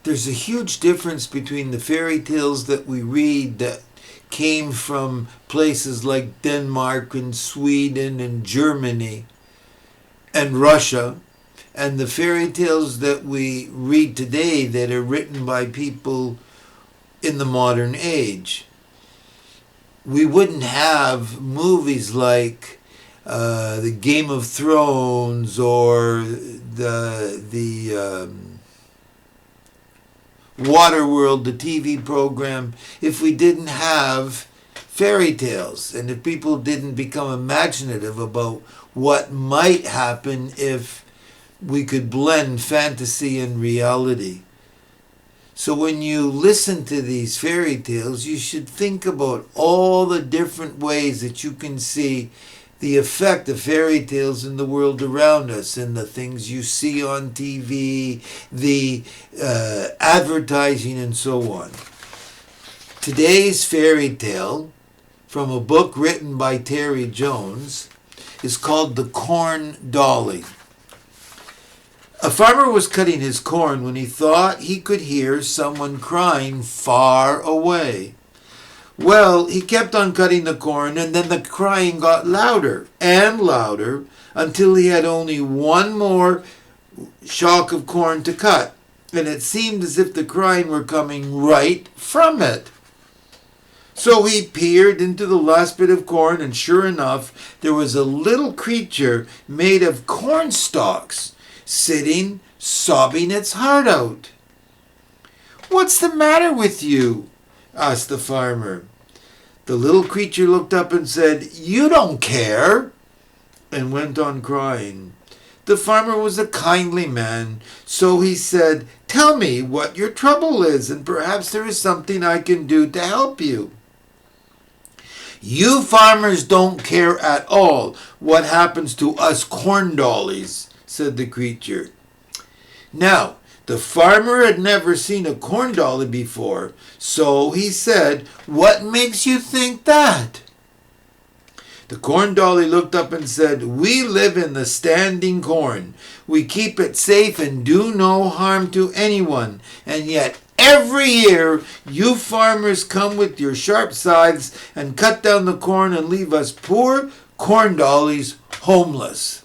There's a huge difference between the fairy tales that we read that came from places like Denmark and Sweden and Germany and Russia, and the fairy tales that we read today that are written by people in the modern age. We wouldn't have movies like the Game of Thrones or the Waterworld, the TV program, if we didn't have fairy tales and if people didn't become imaginative about what might happen if we could blend fantasy and reality. So when you listen to these fairy tales, you should think about all the different ways that you can see the effect of fairy tales in the world around us and the things you see on TV, the advertising and so on. Today's fairy tale, from a book written by Terry Jones, is called The Corn Dolly. A farmer was cutting his corn when he thought he could hear someone crying far away. Well, he kept on cutting the corn, and then the crying got louder and louder until he had only one more shock of corn to cut, and it seemed as if the crying were coming right from it. So he peered into the last bit of corn, and sure enough, there was a little creature made of corn stalks, sitting, sobbing its heart out. "What's the matter with you?" asked the farmer. The little creature looked up and said, "You don't care," and went on crying. The farmer was a kindly man, so he said, "Tell me what your trouble is, and perhaps there is something I can do to help you." "You farmers don't care at all what happens to us corn dollies," said the creature. Now, the farmer had never seen a corn dolly before, so he said, "What makes you think that?" The corn dolly looked up and said, "We live in the standing corn. We keep it safe and do no harm to anyone. And yet every year you farmers come with your sharp scythes and cut down the corn and leave us poor corn dollies homeless."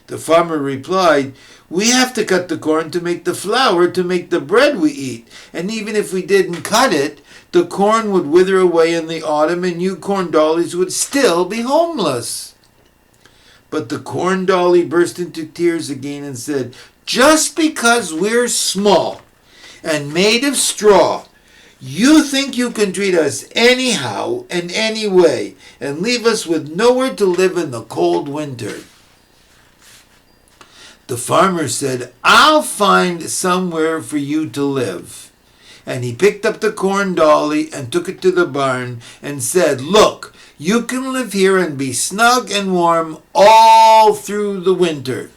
The farmer replied, "We have to cut the corn to make the flour to make the bread we eat. And even if we didn't cut it, the corn would wither away in the autumn and you corn dollies would still be homeless." But the corn dolly burst into tears again and said, "Just because we're small and made of straw, you think you can treat us anyhow and any way and leave us with nowhere to live in the cold winter." The farmer said, "I'll find somewhere for you to live." And he picked up the corn dolly and took it to the barn and said, "Look, you can live here and be snug and warm all through the winter."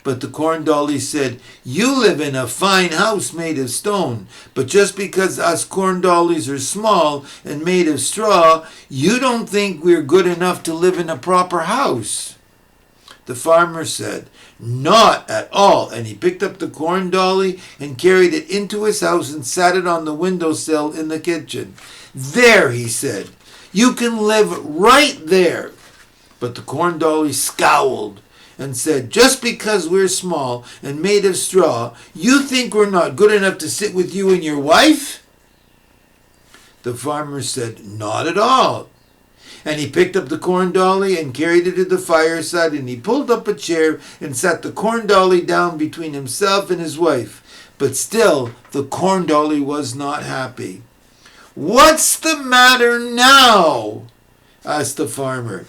But the corn dolly said, "You live in a fine house made of stone, but just because us corn dollies are small and made of straw, you don't think we're good enough to live in a proper house." The farmer said, "Not at all," and he picked up the corn dolly and carried it into his house and sat it on the windowsill in the kitchen. "There," he said, "you can live right there." But the corn dolly scowled and said, "Just because we're small and made of straw, you think we're not good enough to sit with you and your wife?" The farmer said, "Not at all." And he picked up the corn dolly and carried it to the fireside, and he pulled up a chair and sat the corn dolly down between himself and his wife. But still, the corn dolly was not happy. "What's the matter now?" asked the farmer.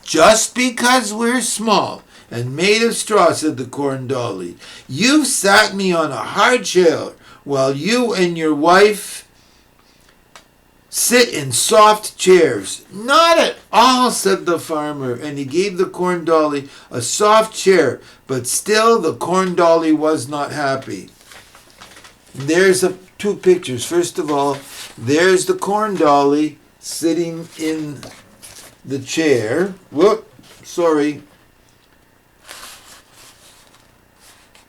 "Just because we're small and made of straw," said the corn dolly, "you've sat me on a hard chair while you and your wife sit in soft chairs." "Not at all," said the farmer, and he gave the corn dolly a soft chair, but still the corn dolly was not happy. There's two pictures. First of all, there's the corn dolly sitting in the chair. Whoop, sorry.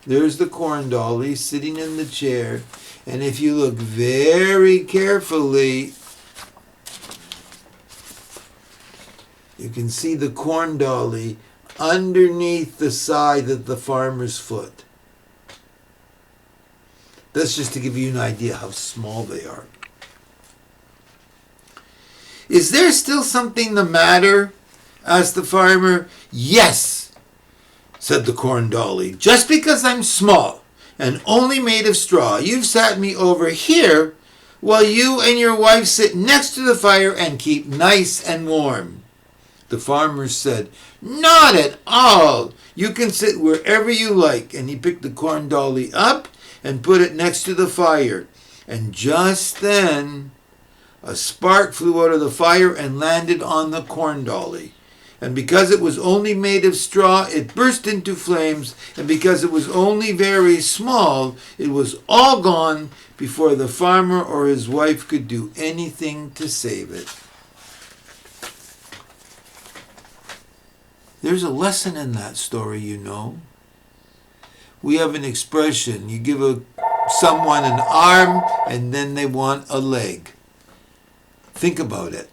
There's the corn dolly sitting in the chair. And if you look very carefully, you can see the corn dolly underneath the side of the farmer's foot. That's just to give you an idea how small they are. Is there still something the matter? Asked the farmer. Yes, said the corn dolly. Just because I'm small and only made of straw, you've sat me over here while you and your wife sit next to the fire and keep nice and warm. The farmer said, Not at all. You can sit wherever you like. And he picked the corn dolly up and put it next to the fire. And just then, a spark flew out of the fire and landed on the corn dolly. And because it was only made of straw, it burst into flames. And because it was only very small, it was all gone before the farmer or his wife could do anything to save it. There's a lesson in that story, you know. We have an expression. You give someone an arm and then they want a leg. Think about it.